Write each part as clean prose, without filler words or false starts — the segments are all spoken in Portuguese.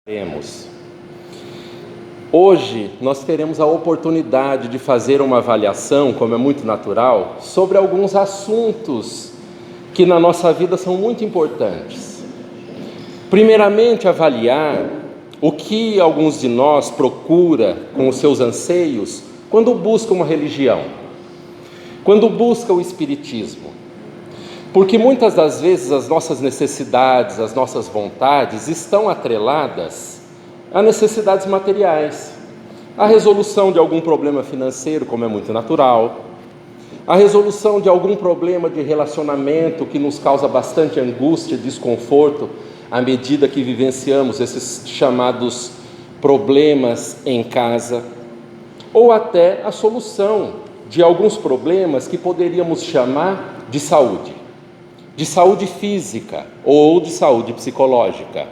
Temos. Hoje nós teremos a oportunidade de fazer uma avaliação, como é muito natural, sobre alguns assuntos que na nossa vida são muito importantes. Primeiramente, avaliar o que alguns de nós procura com os seus anseios quando busca uma religião, quando busca o espiritismo. Porque muitas das vezes as nossas necessidades, as nossas vontades estão atreladas a necessidades materiais, a resolução de algum problema financeiro, como é muito natural, a resolução de algum problema de relacionamento que nos causa bastante angústia e desconforto à medida que vivenciamos esses chamados problemas em casa, ou até a solução de alguns problemas que poderíamos chamar de saúde física ou de saúde psicológica.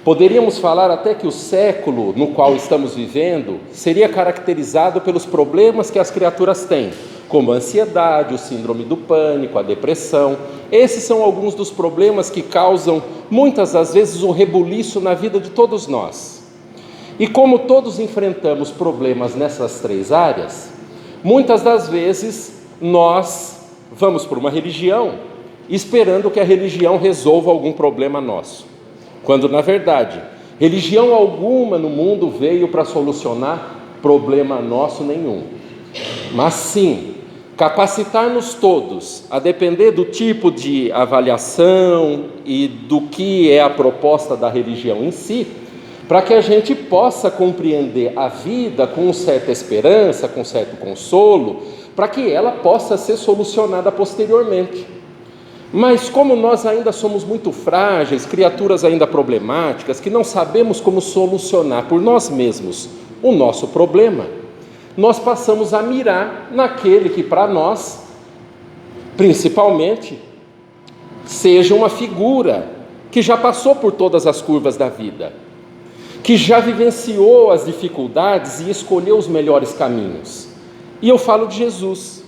Poderíamos falar até que o século no qual estamos vivendo seria caracterizado pelos problemas que as criaturas têm, como a ansiedade, o síndrome do pânico, a depressão. Esses são alguns dos problemas que causam, muitas das vezes, um rebuliço na vida de todos nós. E como todos enfrentamos problemas nessas três áreas, muitas das vezes nós vamos por uma religião esperando que a religião resolva algum problema nosso, quando na verdade religião alguma no mundo veio para solucionar problema nosso nenhum, mas sim capacitar-nos todos, a depender do tipo de avaliação e do que é a proposta da religião em si, para que a gente possa compreender a vida com certa esperança, com certo consolo, para que ela possa ser solucionada posteriormente. Mas como nós ainda somos muito frágeis, criaturas ainda problemáticas, que não sabemos como solucionar por nós mesmos o nosso problema, nós passamos a mirar naquele que para nós, principalmente, seja uma figura que já passou por todas as curvas da vida, que já vivenciou as dificuldades e escolheu os melhores caminhos. E eu falo de Jesus.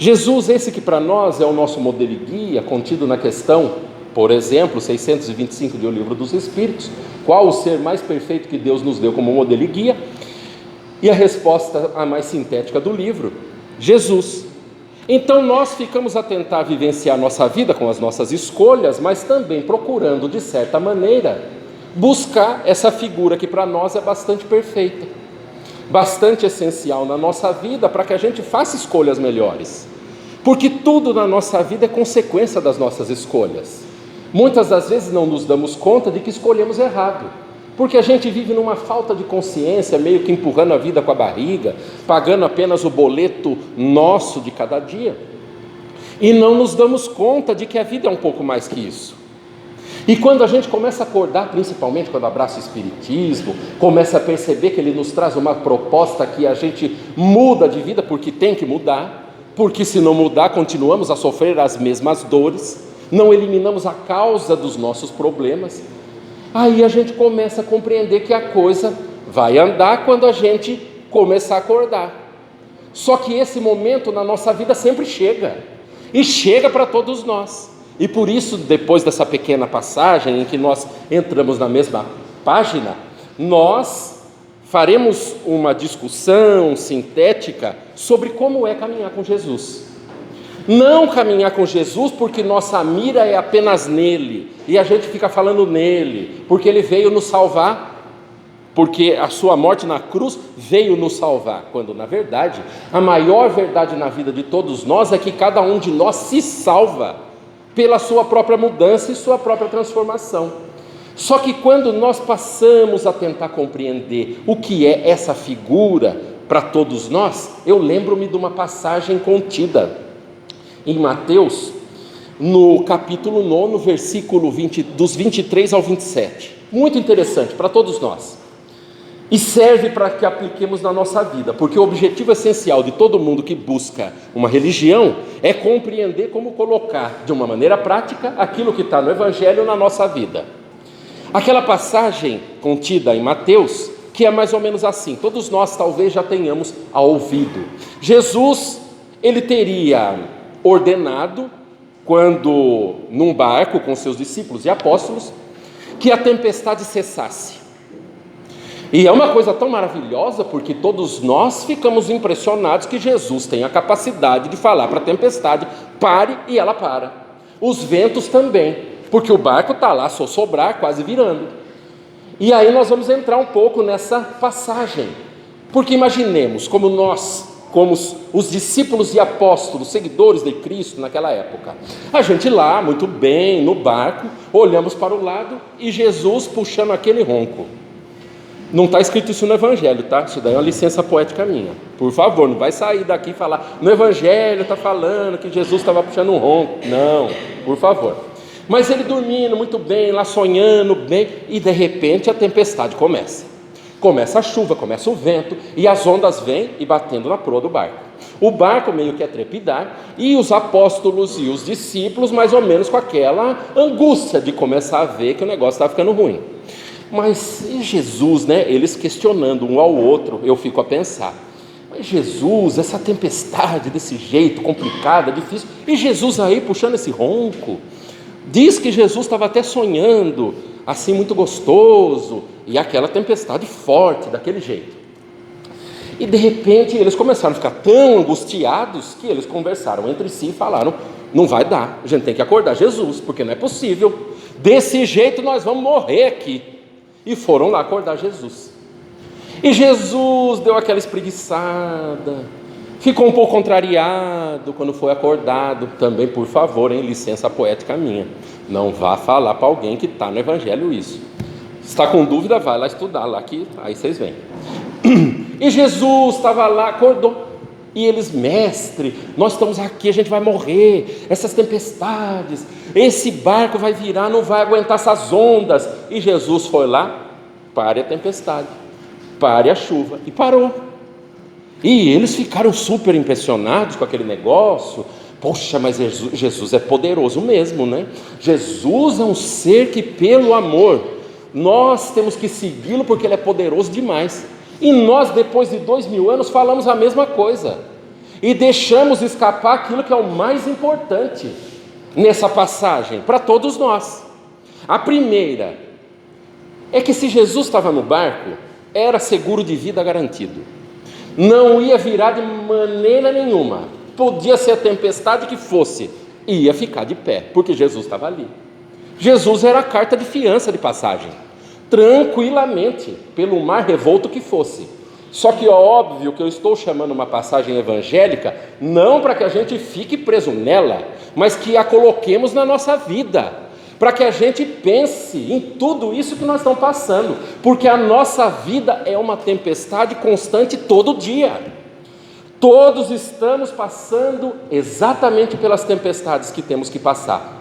Jesus, esse que para nós é o nosso modelo e guia, contido na questão, por exemplo, 625 do Livro dos Espíritos, qual o ser mais perfeito que Deus nos deu como modelo e guia? E a resposta, a mais sintética do livro, Jesus. Então nós ficamos a tentar vivenciar nossa vida com as nossas escolhas, mas também procurando, de certa maneira, buscar essa figura que para nós é bastante perfeita, bastante essencial na nossa vida para que a gente faça escolhas melhores, porque tudo na nossa vida é consequência das nossas escolhas. Muitas das vezes não nos damos conta de que escolhemos errado, porque a gente vive numa falta de consciência, meio que empurrando a vida com a barriga, pagando apenas o boleto nosso de cada dia, e não nos damos conta de que a vida é um pouco mais que isso. E quando a gente começa a acordar, principalmente quando abraça o espiritismo, começa a perceber que ele nos traz uma proposta que a gente muda de vida, porque tem que mudar, porque se não mudar, continuamos a sofrer as mesmas dores, não eliminamos a causa dos nossos problemas, aí a gente começa a compreender que a coisa vai andar quando a gente começar a acordar. Só que esse momento na nossa vida sempre chega, e chega para todos nós. E por isso, depois dessa pequena passagem em que nós entramos na mesma página, nós faremos uma discussão sintética sobre como é caminhar com Jesus. Não caminhar com Jesus porque nossa mira é apenas nele, e a gente fica falando nele, porque ele veio nos salvar, porque a sua morte na cruz veio nos salvar, quando na verdade, a maior verdade na vida de todos nós é que cada um de nós se salva pela sua própria mudança e sua própria transformação. Só que quando nós passamos a tentar compreender o que é essa figura para todos nós, eu lembro-me de uma passagem contida em Mateus, no capítulo 9, versículo 20, dos 23 ao 27. Muito interessante para todos nós. E serve para que apliquemos na nossa vida, porque o objetivo essencial de todo mundo que busca uma religião é compreender como colocar de uma maneira prática aquilo que está no Evangelho na nossa vida. Aquela passagem contida em Mateus, que é mais ou menos assim, todos nós talvez já tenhamos ouvido. Jesus, ele teria ordenado, quando num barco com seus discípulos e apóstolos, que a tempestade cessasse. E é uma coisa tão maravilhosa, porque todos nós ficamos impressionados que Jesus tem a capacidade de falar para a tempestade: pare, e ela para. Os ventos também, porque o barco está lá, sossobrar, quase virando. E aí nós vamos entrar um pouco nessa passagem, porque imaginemos como os discípulos e apóstolos, seguidores de Cristo naquela época, a gente lá, muito bem, no barco, olhamos para o lado e Jesus puxando aquele ronco. Não está escrito isso no Evangelho, tá? Isso daí é uma licença poética minha. Por favor, não vai sair daqui e falar: no Evangelho está falando que Jesus estava puxando um ronco. Não, por favor. Mas ele dormindo muito bem, lá sonhando bem, e de repente a tempestade começa. Começa a chuva, começa o vento, e as ondas vêm e batendo na proa do barco. O barco meio que a trepidar, e os apóstolos e os discípulos mais ou menos com aquela angústia de começar a ver que o negócio estava ficando ruim. Mas e Jesus, né? Eles questionando um ao outro, eu fico a pensar: mas Jesus, essa tempestade desse jeito, complicada, difícil, e Jesus aí puxando esse ronco? Diz que Jesus estava até sonhando, assim muito gostoso, e aquela tempestade forte, daquele jeito. E de repente eles começaram a ficar tão angustiados que eles conversaram entre si e falaram: não vai dar, a gente tem que acordar Jesus, porque não é possível, desse jeito nós vamos morrer aqui. E foram lá acordar Jesus. E Jesus deu aquela espreguiçada, ficou um pouco contrariado quando foi acordado. Também, por favor, licença poética minha, não vá falar para alguém que está no Evangelho isso. Se está com dúvida, vai lá estudar lá, que aí vocês veem. E Jesus estava lá, acordou, e eles: mestre, nós estamos aqui, a gente vai morrer, essas tempestades, esse barco vai virar, não vai aguentar essas ondas. E Jesus foi lá: pare a tempestade, pare a chuva, e parou. E eles ficaram super impressionados com aquele negócio. Poxa, mas Jesus é poderoso mesmo, né? Jesus é um ser que, pelo amor, nós temos que segui-lo, porque ele é poderoso demais. E nós, depois de 2000 anos, falamos a mesma coisa, e deixamos escapar aquilo que é o mais importante nessa passagem, para todos nós. A primeira é que se Jesus estava no barco, era seguro de vida garantido, não ia virar de maneira nenhuma, podia ser a tempestade que fosse, ia ficar de pé, porque Jesus estava ali. Jesus era a carta de fiança de passagem, tranquilamente, pelo mar revolto que fosse. Só que é óbvio que eu estou chamando uma passagem evangélica não para que a gente fique preso nela, mas que a coloquemos na nossa vida, para que a gente pense em tudo isso que nós estamos passando, porque a nossa vida é uma tempestade constante todo dia. Todos estamos passando exatamente pelas tempestades que temos que passar.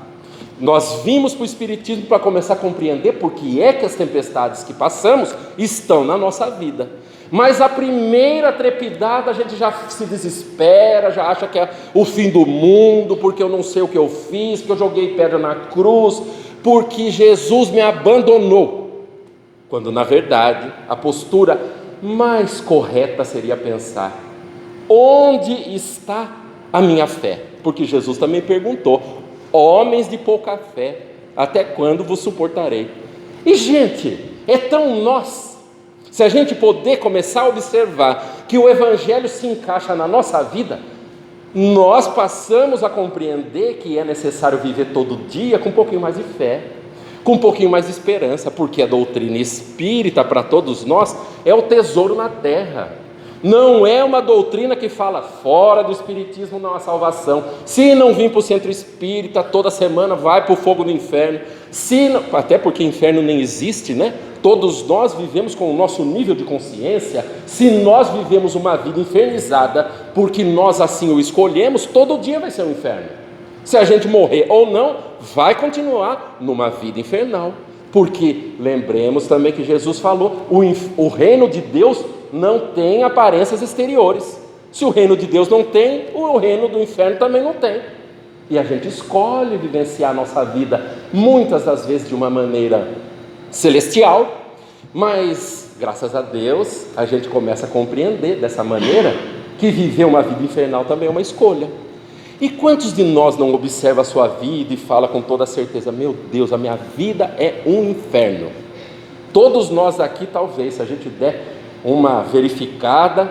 Nós vimos para o Espiritismo para começar a compreender por que é que as tempestades que passamos estão na nossa vida. Mas a primeira trepidada a gente já se desespera, já acha que é o fim do mundo, porque eu não sei o que eu fiz, porque eu joguei pedra na cruz, porque Jesus me abandonou. Quando na verdade a postura mais correta seria pensar: onde está a minha fé? Porque Jesus também perguntou: homens de pouca fé, até quando vos suportarei? E gente, é tão nós. Se a gente poder começar a observar que o Evangelho se encaixa na nossa vida, nós passamos a compreender que é necessário viver todo dia com um pouquinho mais de fé, com um pouquinho mais de esperança, porque a doutrina espírita para todos nós é o tesouro na terra. Não é uma doutrina que fala: fora do Espiritismo não há salvação, se não vir para o centro espírita toda semana vai para o fogo do inferno, até porque inferno nem existe, né? Todos nós vivemos com o nosso nível de consciência. Se nós vivemos uma vida infernizada porque nós assim o escolhemos, todo dia vai ser um inferno. Se a gente morrer ou não, vai continuar numa vida infernal, porque lembremos também que Jesus falou: o reino de Deus não tem aparências exteriores. Se o reino de Deus não tem, o reino do inferno também não tem. E a gente escolhe vivenciar a nossa vida, muitas das vezes de uma maneira celestial, mas graças a Deus a gente começa a compreender dessa maneira que viver uma vida infernal também é uma escolha. E quantos de nós não observa a sua vida e fala com toda certeza: meu Deus, a minha vida é um inferno? Todos nós aqui, talvez, se a gente der uma verificada,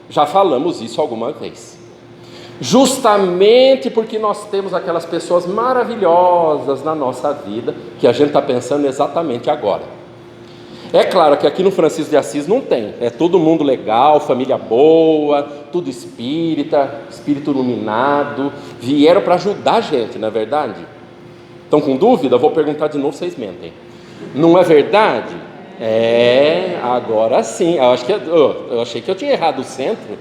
já falamos isso alguma vez. Justamente porque nós temos aquelas pessoas maravilhosas na nossa vida, que a gente está pensando exatamente agora. É claro que aqui no Francisco de Assis não tem, é todo mundo legal, família boa, tudo espírita, espírito iluminado, vieram para ajudar a gente, não é verdade? Estão com dúvida? Vou perguntar de novo, vocês mentem. Não é verdade? Agora sim. Eu achei que eu tinha errado o centro.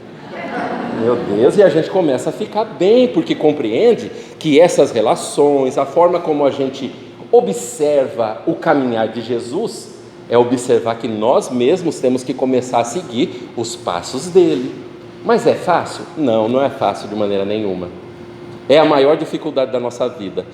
Meu Deus, e a gente começa a ficar bem, porque compreende que essas relações, a forma como a gente observa o caminhar de Jesus, é observar que nós mesmos temos que começar a seguir os passos dele. Mas é fácil? Não, não é fácil de maneira nenhuma. É a maior dificuldade da nossa vida.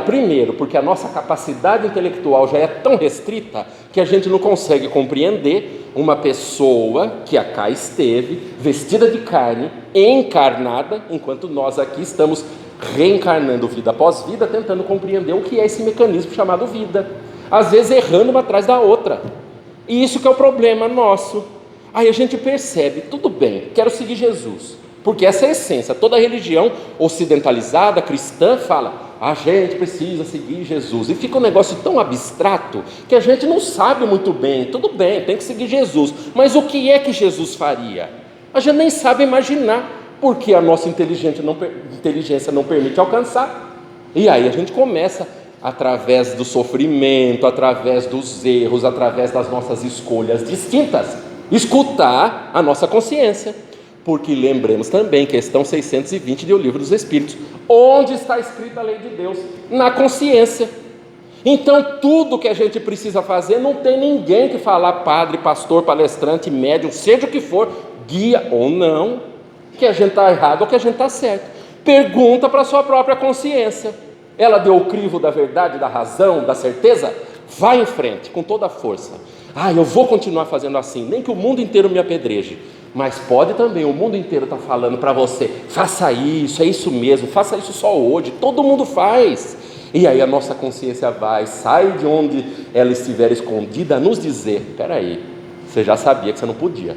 Primeiro, porque a nossa capacidade intelectual já é tão restrita que a gente não consegue compreender uma pessoa que cá esteve, vestida de carne, encarnada, enquanto nós aqui estamos reencarnando vida após vida, tentando compreender o que é esse mecanismo chamado vida. Às vezes errando uma atrás da outra. E isso que é o problema nosso. Aí a gente percebe, tudo bem, quero seguir Jesus. Porque essa é a essência. Toda religião ocidentalizada, cristã, fala: a gente precisa seguir Jesus. E fica um negócio tão abstrato que a gente não sabe muito bem. Tudo bem, tem que seguir Jesus. Mas o que é que Jesus faria? A gente nem sabe imaginar, porque a nossa inteligência não permite alcançar. E aí a gente começa, através do sofrimento, através dos erros, através das nossas escolhas distintas, escutar a nossa consciência. Porque lembremos também, questão 620 do Livro dos Espíritos, onde está escrita a lei de Deus? Na consciência. Então tudo que a gente precisa fazer, não tem ninguém que falar, padre, pastor, palestrante, médium, seja o que for, guia ou não, que a gente está errado ou que a gente está certo. Pergunta para a sua própria consciência. Ela deu o crivo da verdade, da razão, da certeza? Vai em frente, com toda a força. Eu vou continuar fazendo assim, nem que o mundo inteiro me apedreje. Mas pode também, o mundo inteiro está falando para você: faça isso, é isso mesmo, faça isso só hoje, todo mundo faz. E aí a nossa consciência sai de onde ela estiver escondida a nos dizer: peraí, você já sabia que você não podia,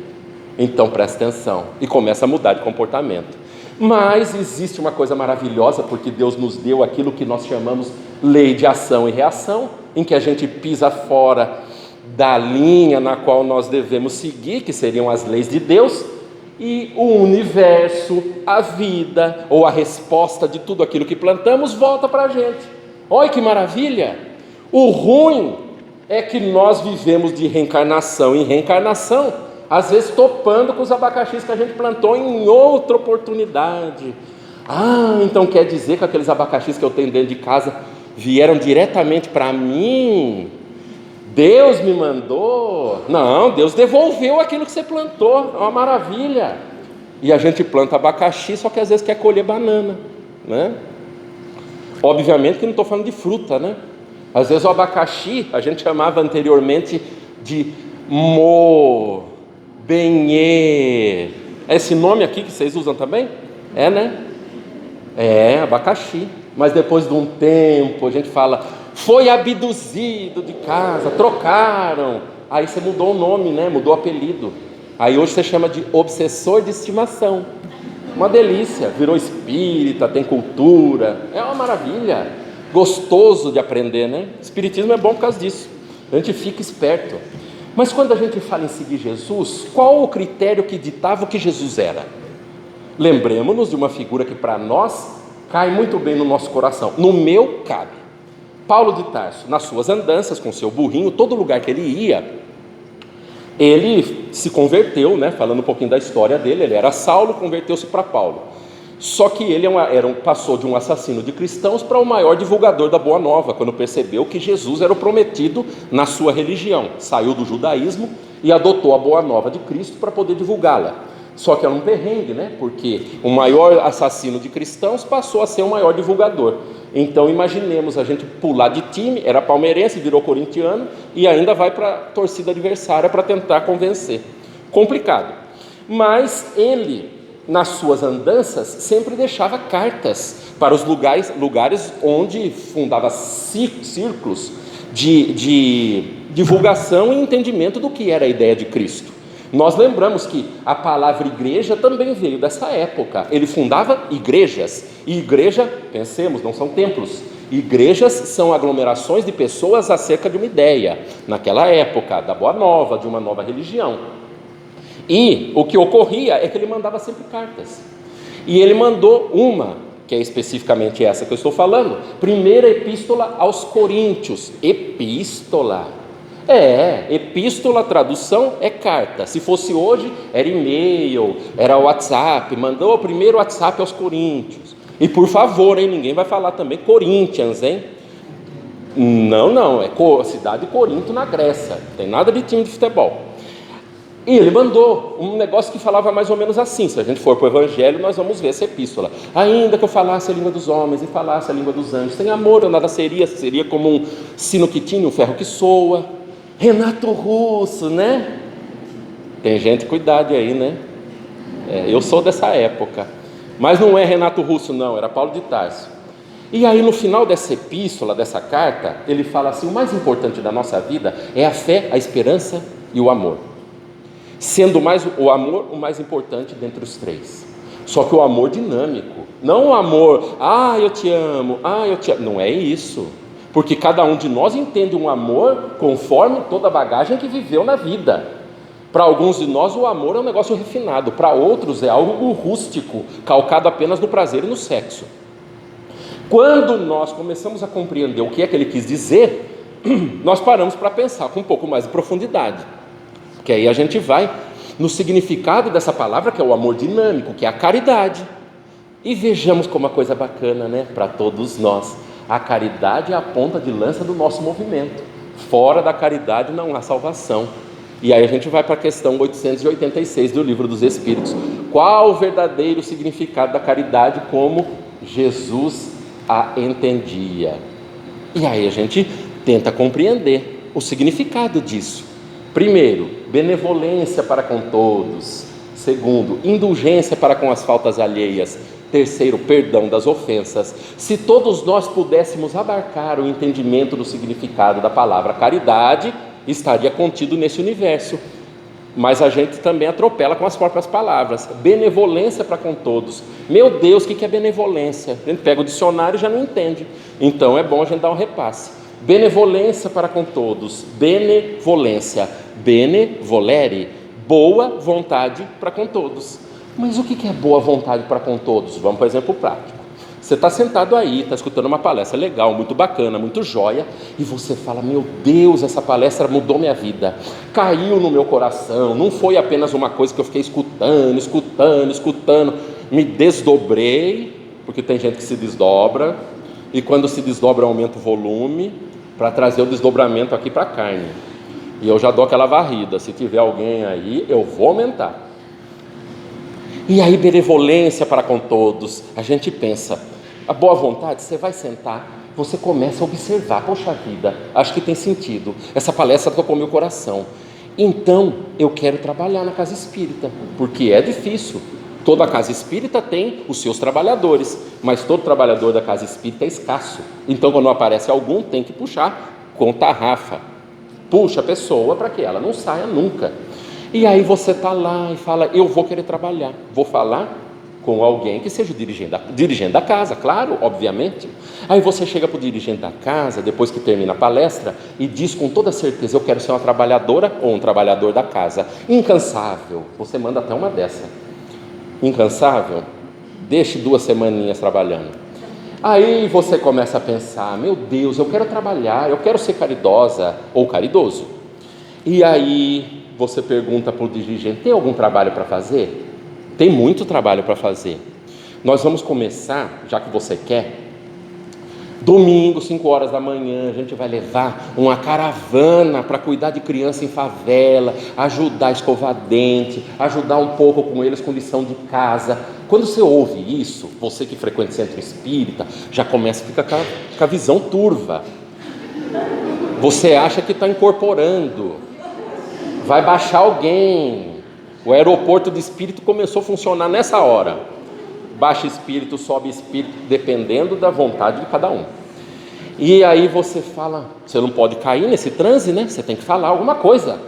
então presta atenção, e começa a mudar de comportamento. Mas existe uma coisa maravilhosa, porque Deus nos deu aquilo que nós chamamos lei de ação e reação, em que a gente pisa fora da linha na qual nós devemos seguir, que seriam as leis de Deus, e o universo, a vida, ou a resposta de tudo aquilo que plantamos, volta para a gente. Olha que maravilha! O ruim é que nós vivemos de reencarnação em reencarnação, às vezes topando com os abacaxis que a gente plantou em outra oportunidade. Então quer dizer que aqueles abacaxis que eu tenho dentro de casa vieram diretamente para mim? Deus me mandou? Não, Deus devolveu aquilo que você plantou. É uma maravilha. E a gente planta abacaxi, só que às vezes quer colher banana, né? Obviamente que não estou falando de fruta, né? Às vezes o abacaxi a gente chamava anteriormente de benê. É esse nome aqui que vocês usam também? É, né? É, abacaxi. Mas depois de um tempo a gente fala: foi abduzido de casa, trocaram. Aí você mudou o nome, né? Mudou o apelido. Aí hoje você chama de obsessor de estimação. Uma delícia, virou espírita, tem cultura. É uma maravilha. Gostoso de aprender, né? Espiritismo é bom por causa disso. A gente fica esperto. Mas quando a gente fala em seguir Jesus, qual o critério que ditava o que Jesus era? Lembremos-nos de uma figura que para nós cai muito bem no nosso coração. No meu cabe. Paulo de Tarso, nas suas andanças com seu burrinho, todo lugar que ele ia, ele se converteu, né? Falando um pouquinho da história dele, ele era Saulo, converteu-se para Paulo. Só que ele passou de um assassino de cristãos para o maior divulgador da Boa Nova, quando percebeu que Jesus era o prometido na sua religião. Saiu do judaísmo e adotou a Boa Nova de Cristo para poder divulgá-la. Só que era um perrengue, né? Porque o maior assassino de cristãos passou a ser o maior divulgador. Então imaginemos a gente pular de time, era palmeirense, virou corintiano e ainda vai para a torcida adversária para tentar convencer. Complicado. Mas ele, nas suas andanças, sempre deixava cartas para os lugares onde fundava círculos de divulgação e entendimento do que era a ideia de Cristo. Nós lembramos que a palavra igreja também veio dessa época. Ele fundava igrejas, e igreja, pensemos, não são templos. Igrejas são aglomerações de pessoas acerca de uma ideia, naquela época, da boa nova, de uma nova religião. E o que ocorria é que ele mandava sempre cartas. E ele mandou uma, que é especificamente essa que eu estou falando, primeira epístola aos Coríntios. Epístola. Epístola, tradução é carta. Se fosse hoje, era e-mail, era WhatsApp. Mandou o primeiro WhatsApp aos Coríntios. E por favor, hein, ninguém vai falar também Corinthians, hein? Não, é cidade de Corinto na Grécia. Não tem nada de time de futebol. E ele mandou um negócio que falava mais ou menos assim. Se a gente for para o Evangelho, nós vamos ver essa epístola. Ainda que eu falasse a língua dos homens e falasse a língua dos anjos, sem amor eu nada seria como um sino que tinha, um ferro que soa. Renato Russo, né? Tem gente, cuidado aí, né? Eu sou dessa época. Mas não é Renato Russo, não, era Paulo de Tarso. E aí no final dessa epístola, dessa carta, ele fala assim: o mais importante da nossa vida é a fé, a esperança e o amor. Sendo mais o amor o mais importante dentre os três. Só que o amor dinâmico, não o amor, eu te amo, eu te amo. Não é isso. Porque cada um de nós entende um amor conforme toda a bagagem que viveu na vida. Para alguns de nós o amor é um negócio refinado, para outros é algo rústico, calcado apenas no prazer e no sexo. Quando nós começamos a compreender o que é que ele quis dizer, nós paramos para pensar com um pouco mais de profundidade, porque aí a gente vai no significado dessa palavra, que é o amor dinâmico, que é a caridade. E vejamos como uma coisa bacana, né, para todos nós. A caridade é a ponta de lança do nosso movimento. Fora da caridade não há salvação. E aí a gente vai para a questão 886 do Livro dos Espíritos. Qual o verdadeiro significado da caridade como Jesus a entendia? E aí a gente tenta compreender o significado disso. Primeiro, benevolência para com todos. Segundo, indulgência para com as faltas alheias. Terceiro, perdão das ofensas. Se todos nós pudéssemos abarcar o entendimento do significado da palavra caridade, estaria contido nesse universo. Mas a gente também atropela com as próprias palavras. Benevolência para com todos. Meu Deus, o que é benevolência? A gente pega o dicionário e já não entende. Então é bom a gente dar um repasse. Benevolência para com todos. Benevolência. Benevolere. Boa vontade para com todos. Mas o que é boa vontade para com todos? Vamos para o exemplo prático. Você está sentado aí, está escutando uma palestra legal, muito bacana, muito joia, e você fala: meu Deus, essa palestra mudou minha vida, caiu no meu coração, não foi apenas uma coisa que eu fiquei escutando, me desdobrei, porque tem gente que se desdobra, e quando se desdobra aumenta o volume, para trazer o desdobramento aqui para a carne, e eu já dou aquela varrida, se tiver alguém aí, eu vou aumentar. E aí, benevolência para com todos, a gente pensa, a boa vontade, você vai sentar, você começa a observar, poxa vida, acho que tem sentido, essa palestra tocou meu coração, então eu quero trabalhar na casa espírita, porque é difícil, toda casa espírita tem os seus trabalhadores, mas todo trabalhador da casa espírita é escasso, então quando aparece algum, tem que puxar com tarrafa, puxa a pessoa para que ela não saia nunca. E aí você está lá e fala: eu vou querer trabalhar, vou falar com alguém que seja o dirigente da casa, claro, obviamente. Aí você chega para o dirigente da casa, depois que termina a palestra, e diz com toda certeza: eu quero ser uma trabalhadora ou um trabalhador da casa, incansável. Você manda até uma dessa. Incansável? Deixe 2 semaninhas trabalhando. Aí você começa a pensar: meu Deus, eu quero trabalhar, eu quero ser caridosa ou caridoso. E aí você pergunta para o dirigente: tem algum trabalho para fazer? Tem muito trabalho para fazer. Nós vamos começar, já que você quer, domingo, 5 horas da manhã, a gente vai levar uma caravana para cuidar de criança em favela, ajudar a escovar dente, ajudar um pouco com eles com lição de casa. Quando você ouve isso, você que frequenta o centro espírita, já começa a ficar com a visão turva. Você acha que está incorporando, vai baixar alguém. O aeroporto de espírito começou a funcionar nessa hora. Baixa espírito, sobe espírito, dependendo da vontade de cada um. E aí você fala, você não pode cair nesse transe, né? Você tem que falar alguma coisa.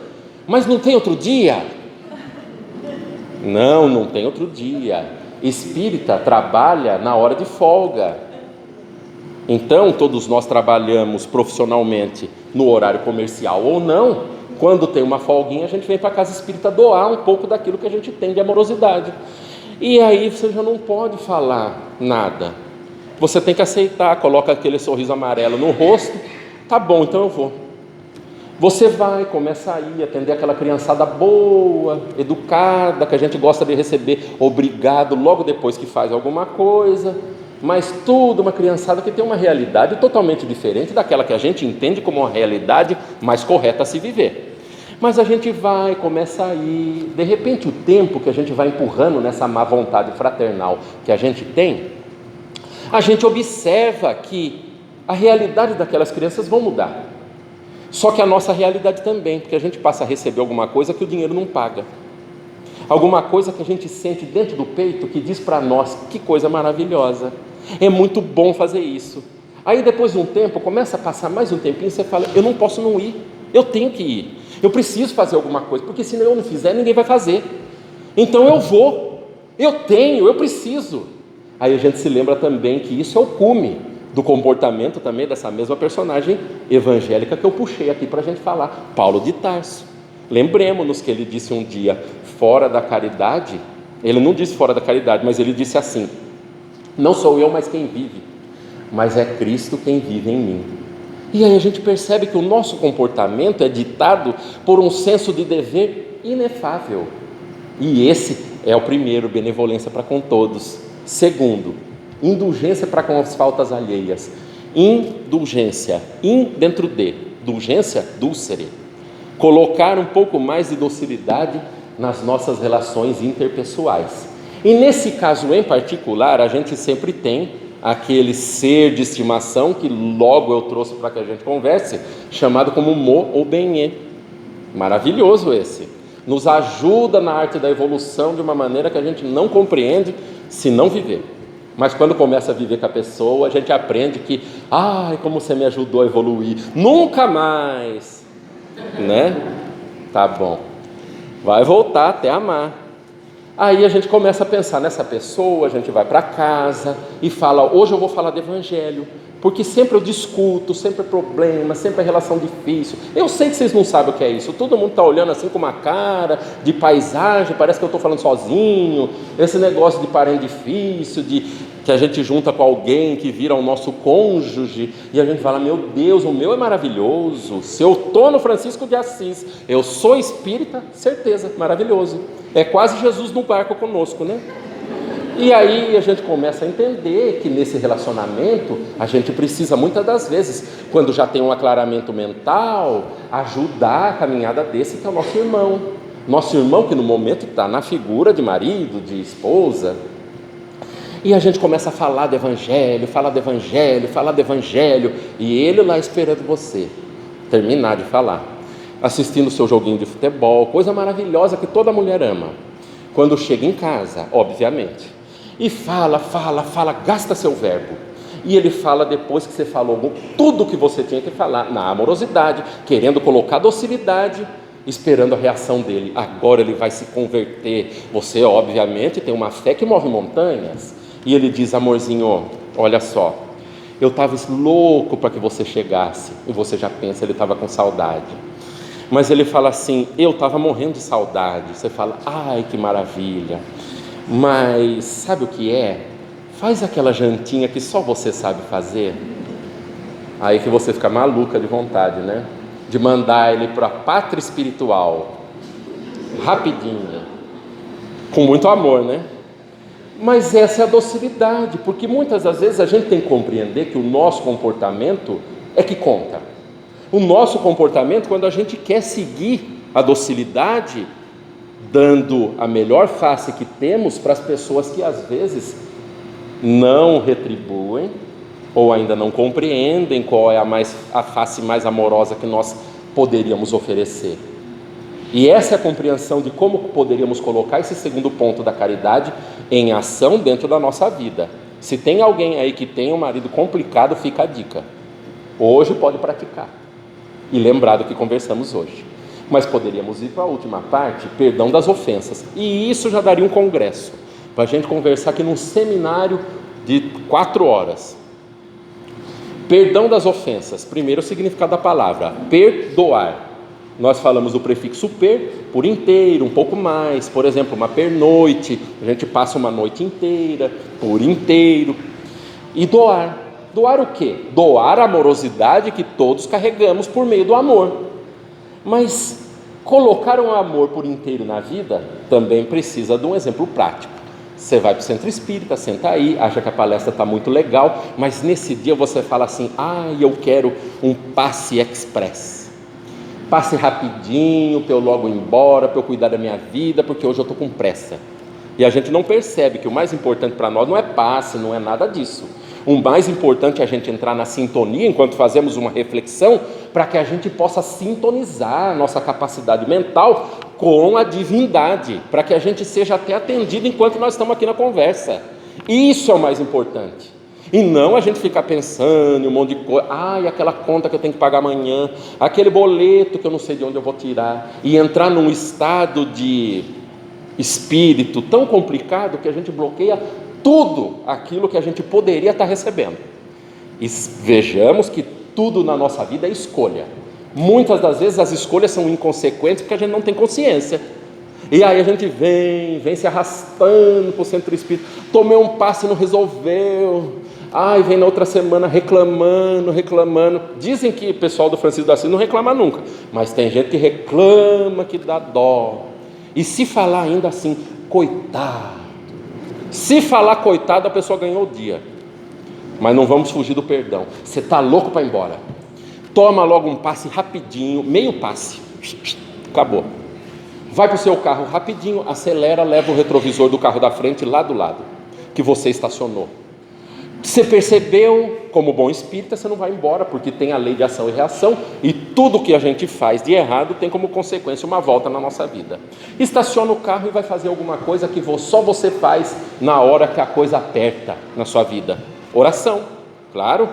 Mas não tem outro dia? Não tem outro dia. Espírita trabalha na hora de folga. Então, todos nós trabalhamos profissionalmente no horário comercial ou não. Quando tem uma folguinha, a gente vem para a casa espírita doar um pouco daquilo que a gente tem de amorosidade. E aí você já não pode falar nada. Você tem que aceitar, coloca aquele sorriso amarelo no rosto. Tá bom, então eu vou. Você vai, começa a ir, atender aquela criançada boa, educada, que a gente gosta de receber obrigado logo depois que faz alguma coisa. Mas tudo uma criançada que tem uma realidade totalmente diferente daquela que a gente entende como uma realidade mais correta a se viver. Mas a gente vai, começa a ir, de repente o tempo que a gente vai empurrando nessa má vontade fraternal que a gente tem, a gente observa que a realidade daquelas crianças vão mudar. Só que a nossa realidade também, porque a gente passa a receber alguma coisa que o dinheiro não paga. Alguma coisa que a gente sente dentro do peito que diz para nós, que coisa maravilhosa, é muito bom fazer isso. Aí depois de um tempo, começa a passar mais um tempinho, você fala, eu não posso não ir, eu tenho que ir, eu preciso fazer alguma coisa, porque se eu não fizer, ninguém vai fazer. Então eu vou, eu preciso. Aí a gente se lembra também que isso é o cume do comportamento também dessa mesma personagem evangélica que eu puxei aqui para a gente falar, Paulo de Tarso. Lembremos-nos que ele disse um dia, fora da caridade, ele não disse fora da caridade, mas ele disse assim, não sou eu mais quem vive, mas é Cristo quem vive em mim. E aí a gente percebe que o nosso comportamento é ditado por um senso de dever inefável. E esse é o primeiro, benevolência para com todos. Segundo, indulgência para com as faltas alheias. Indulgência, dentro de, indulgência, dulcere. Colocar um pouco mais de docilidade nas nossas relações interpessoais. E nesse caso em particular, a gente sempre tem aquele ser de estimação que logo eu trouxe para que a gente converse, chamado como Mo ou Benhê. Maravilhoso esse. Nos ajuda na arte da evolução de uma maneira que a gente não compreende se não viver. Mas quando começa a viver com a pessoa, a gente aprende que, como você me ajudou a evoluir, nunca mais, né? Tá bom, vai voltar até amar. Aí a gente começa a pensar nessa pessoa, a gente vai para casa e fala, hoje eu vou falar do Evangelho, porque sempre eu discuto, sempre é problema, sempre é relação difícil. Eu sei que vocês não sabem o que é isso, todo mundo está olhando assim com uma cara de paisagem, parece que eu estou falando sozinho, esse negócio de parente difícil, que a gente junta com alguém que vira o nosso cônjuge, e a gente fala, meu Deus, o meu é maravilhoso, se eu estou no Francisco de Assis, eu sou espírita, certeza, maravilhoso, é quase Jesus no barco conosco, né? E aí a gente começa a entender que nesse relacionamento a gente precisa muitas das vezes, quando já tem um aclaramento mental, ajudar a caminhada desse que é o nosso irmão. Nosso irmão que no momento está na figura de marido, de esposa. E a gente começa a falar do Evangelho, e ele lá esperando você terminar de falar, assistindo o seu joguinho de futebol, coisa maravilhosa que toda mulher ama. Quando chega em casa, obviamente, e fala, gasta seu verbo. E ele fala depois que você falou tudo que você tinha que falar, na amorosidade, querendo colocar docilidade, esperando a reação dele. Agora ele vai se converter. Você, obviamente, tem uma fé que move montanhas. E ele diz, amorzinho, olha só, eu estava louco para que você chegasse. E você já pensa, ele estava com saudade. Mas ele fala assim, eu estava morrendo de saudade. Você fala, ai que maravilha. Mas sabe o que é? Faz aquela jantinha que só você sabe fazer. Aí que você fica maluca de vontade, né? De mandar ele para a pátria espiritual, rapidinho, com muito amor, né? Mas essa é a docilidade, porque muitas das vezes a gente tem que compreender que o nosso comportamento é que conta. O nosso comportamento, quando a gente quer seguir a docilidade, dando a melhor face que temos para as pessoas que às vezes não retribuem ou ainda não compreendem qual é a face mais amorosa que nós poderíamos oferecer. E essa é a compreensão de como poderíamos colocar esse segundo ponto da caridade em ação dentro da nossa vida. Se tem alguém aí que tem um marido complicado, fica a dica. Hoje pode praticar e lembrar do que conversamos hoje. Mas poderíamos ir para a última parte, perdão das ofensas. E isso já daria um congresso, para a gente conversar aqui num seminário de 4 horas. Perdão das ofensas. Primeiro, o significado da palavra, perdoar. Nós falamos do prefixo per, por inteiro, um pouco mais. Por exemplo, uma pernoite, a gente passa uma noite inteira, por inteiro. E doar. Doar o quê? Doar a amorosidade que todos carregamos por meio do amor. Mas colocar um amor por inteiro na vida também precisa de um exemplo prático. Você vai para o centro espírita, senta aí, acha que a palestra está muito legal, mas nesse dia você fala assim: eu quero um passe express. Passe rapidinho, para eu logo ir embora, para eu cuidar da minha vida, porque hoje eu estou com pressa. E a gente não percebe que o mais importante para nós não é passe, não é nada disso. O mais importante é a gente entrar na sintonia enquanto fazemos uma reflexão, para que a gente possa sintonizar a nossa capacidade mental com a divindade, para que a gente seja até atendido enquanto nós estamos aqui na conversa. Isso é o mais importante. E não a gente ficar pensando em um monte de coisa, aquela conta que eu tenho que pagar amanhã, aquele boleto que eu não sei de onde eu vou tirar, e entrar num estado de espírito tão complicado que a gente bloqueia tudo aquilo que a gente poderia estar recebendo. E vejamos que tudo na nossa vida é escolha. Muitas das vezes as escolhas são inconsequentes porque a gente não tem consciência. E aí a gente vem se arrastando para o centro espírita, tomei um passe e não resolveu, vem na outra semana reclamando. Dizem que o pessoal do Francisco de Assis não reclama nunca, mas tem gente que reclama, que dá dó. E se falar ainda assim, coitado, se falar coitado, a pessoa ganhou o dia. Mas não vamos fugir do perdão. Você está louco para ir embora, toma logo um passe rapidinho, meio passe, acabou. Vai para o seu carro rapidinho, acelera, leva o retrovisor do carro da frente lá do lado que você estacionou. Você percebeu, como bom espírita, você não vai embora, porque tem a lei de ação e reação, e tudo que a gente faz de errado tem como consequência uma volta na nossa vida. Estaciona o carro e vai fazer alguma coisa que só você faz na hora que a coisa aperta na sua vida. Oração, claro.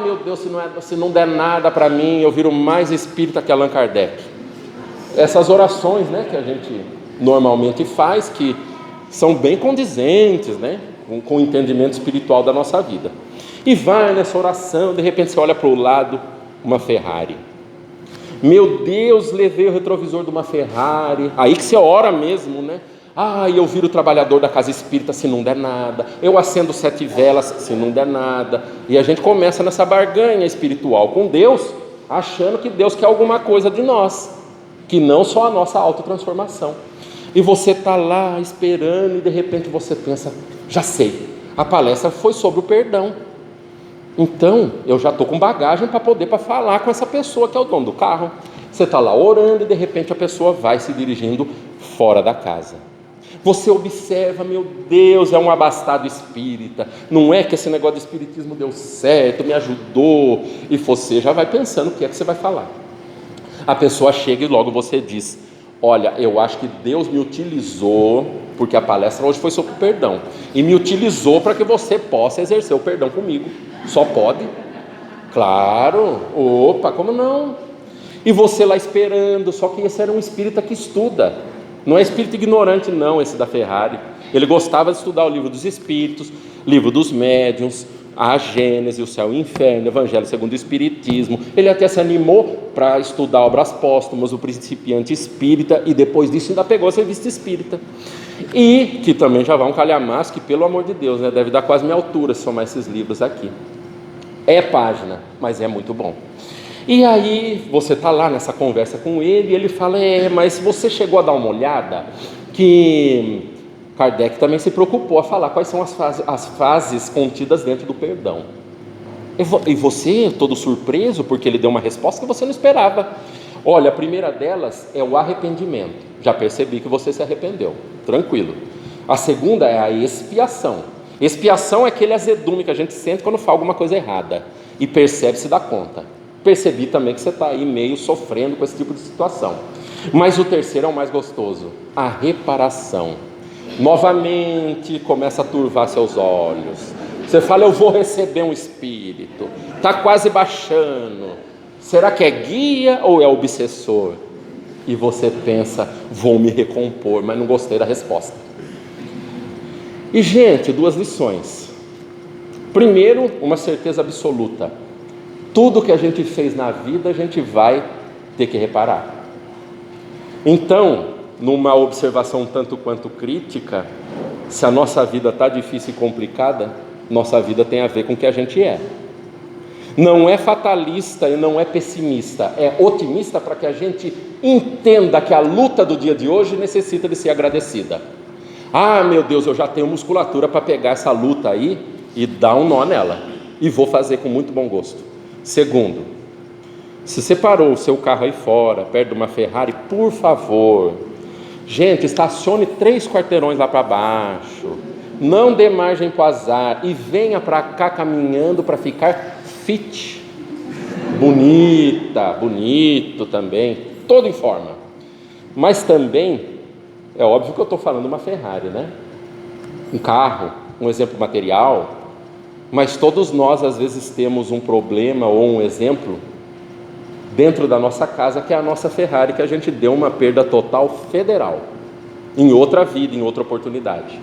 Meu Deus, se não der nada para mim, eu viro mais espírita que Allan Kardec. Essas orações, que a gente normalmente faz, que são bem condizentes, com o entendimento espiritual da nossa vida. E vai nessa oração, de repente você olha para o lado, uma Ferrari. Meu Deus, levei o retrovisor de uma Ferrari. Aí que você ora mesmo, eu viro o trabalhador da casa espírita se não der nada, eu acendo 7 velas se não der nada. E a gente começa nessa barganha espiritual com Deus, achando que Deus quer alguma coisa de nós, que não só a nossa autotransformação. E você está lá esperando e de repente você pensa: já sei, a palestra foi sobre o perdão, então eu já estou com bagagem para poder falar com essa pessoa que é o dono do carro. Você está lá orando e de repente a pessoa vai se dirigindo fora da casa. Você observa: meu Deus, é um abastado espírita, não é que esse negócio de espiritismo deu certo, me ajudou. E você já vai pensando o que é que você vai falar. A pessoa chega e logo você diz: olha, eu acho que Deus me utilizou, porque a palestra hoje foi sobre o perdão, e me utilizou para que você possa exercer o perdão comigo. Só pode? Claro. Opa, como não? E você lá esperando, só que esse era um espírita que estuda, não é espírito ignorante não, esse da Ferrari. Ele gostava de estudar o livro dos espíritos, livro dos médiuns, a Gênese, o céu e o inferno, Evangelho segundo o Espiritismo. Ele até se animou para estudar obras póstumas, o Principiante Espírita, e depois disso ainda pegou a revista espírita. E que também já vai um calhamaço, que pelo amor de Deus, deve dar quase minha altura se somar esses livros aqui. É página, mas é muito bom. E aí você está lá nessa conversa com ele, e ele fala: mas você chegou a dar uma olhada que Kardec também se preocupou a falar quais são as fases contidas dentro do perdão. E você, todo surpreso, porque ele deu uma resposta que você não esperava. Olha, a primeira delas é o arrependimento. Já percebi que você se arrependeu, tranquilo. A segunda é a expiação. Expiação é aquele azedume que a gente sente quando faz alguma coisa errada e percebe, se dá conta. Percebi também que você está aí meio sofrendo com esse tipo de situação. Mas o terceiro é o mais gostoso, a reparação. Novamente começa a turvar seus olhos, Você fala, eu vou receber um espírito, está quase baixando. Será que é guia ou é obsessor? E você pensa, vou me recompor, mas não gostei da resposta. E, gente, 2 lições. Primeiro, uma certeza absoluta. Tudo que a gente fez na vida, a gente vai ter que reparar. Então, numa observação tanto quanto crítica, se a nossa vida está difícil e complicada, nossa vida tem a ver com o que a gente é. Não é fatalista e não é pessimista, é otimista para que a gente entenda que a luta do dia de hoje necessita de ser agradecida. Ah, meu Deus, eu já tenho musculatura para pegar essa luta aí e dar um nó nela, e vou fazer com muito bom gosto. Segundo, se você parou o seu carro aí fora, perto de uma Ferrari, por favor, gente, estacione 3 quarteirões lá para baixo, não dê margem para o azar e venha para cá caminhando para ficar fit, bonito também, todo em forma. Mas também, é óbvio que eu estou falando uma Ferrari, né? Um carro, um exemplo material, mas todos nós às vezes temos um problema ou um exemplo dentro da nossa casa, que é a nossa Ferrari, que a gente deu uma perda total federal, em outra vida, em outra oportunidade.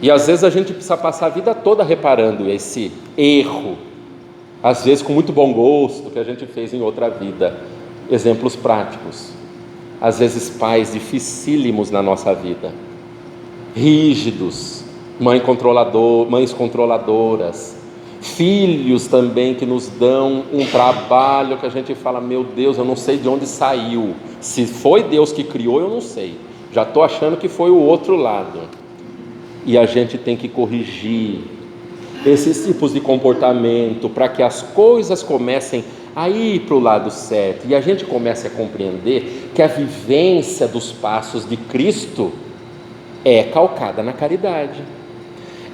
E às vezes a gente precisa passar a vida toda reparando esse erro, às vezes com muito bom gosto, que a gente fez em outra vida. Exemplos práticos. Às vezes pais dificílimos na nossa vida, rígidos, mães controladoras, filhos também que nos dão um trabalho que a gente fala, meu Deus, eu não sei de onde saiu, se foi Deus que criou, eu não sei, já estou achando que foi o outro lado. E a gente tem que corrigir esses tipos de comportamento para que as coisas comecem a ir para o lado certo e a gente comece a compreender que a vivência dos passos de Cristo é calcada na caridade,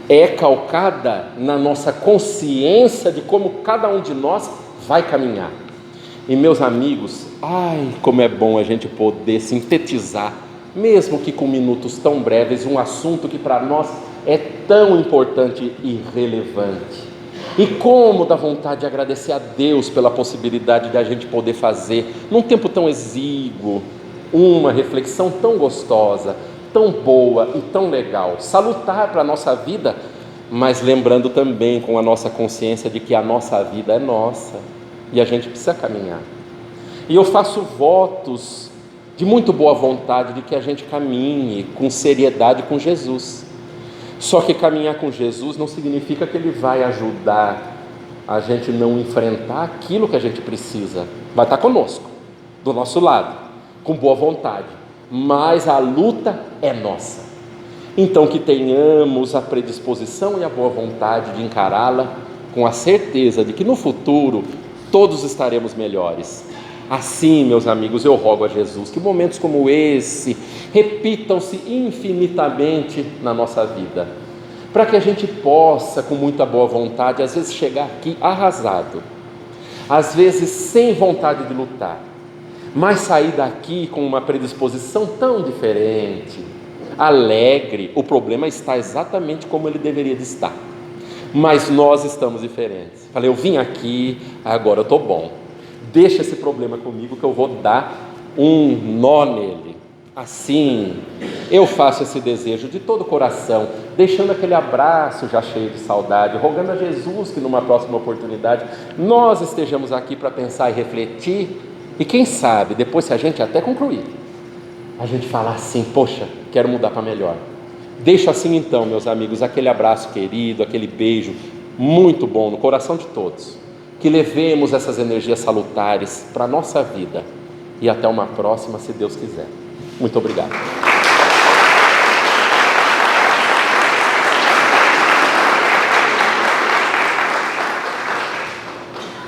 é calcada na nossa consciência de como cada um de nós vai caminhar. E meus amigos, como é bom a gente poder sintetizar, mesmo que com minutos tão breves, um assunto que para nós é tão importante e relevante. E como dá vontade de agradecer a Deus pela possibilidade de a gente poder fazer, num tempo tão exíguo, uma reflexão tão gostosa, tão boa e tão legal, salutar para a nossa vida, mas lembrando também com a nossa consciência de que a nossa vida é nossa e a gente precisa caminhar. E eu faço votos de muito boa vontade de que a gente caminhe com seriedade com Jesus. Só que caminhar com Jesus não significa que Ele vai ajudar a gente não enfrentar aquilo que a gente precisa. Vai estar conosco, do nosso lado, com boa vontade, mas a luta é nossa. Então que tenhamos a predisposição e a boa vontade de encará-la com a certeza de que no futuro todos estaremos melhores. Assim, meus amigos, eu rogo a Jesus que momentos como esse repitam-se infinitamente na nossa vida, para que a gente possa, com muita boa vontade, às vezes chegar aqui arrasado, às vezes sem vontade de lutar, mas sair daqui com uma predisposição tão diferente, alegre. O problema está exatamente como ele deveria de estar, mas nós estamos diferentes. Falei, eu vim aqui, agora eu estou bom, deixa esse problema comigo que eu vou dar um nó nele. Assim, eu faço esse desejo de todo o coração, deixando aquele abraço já cheio de saudade, rogando a Jesus que numa próxima oportunidade nós estejamos aqui para pensar e refletir, e quem sabe, depois se a gente até concluir, a gente falar assim, poxa, quero mudar para melhor. Deixo assim então, meus amigos, aquele abraço querido, aquele beijo muito bom no coração de todos, que levemos essas energias salutares para a nossa vida, e até uma próxima, se Deus quiser. Muito obrigado.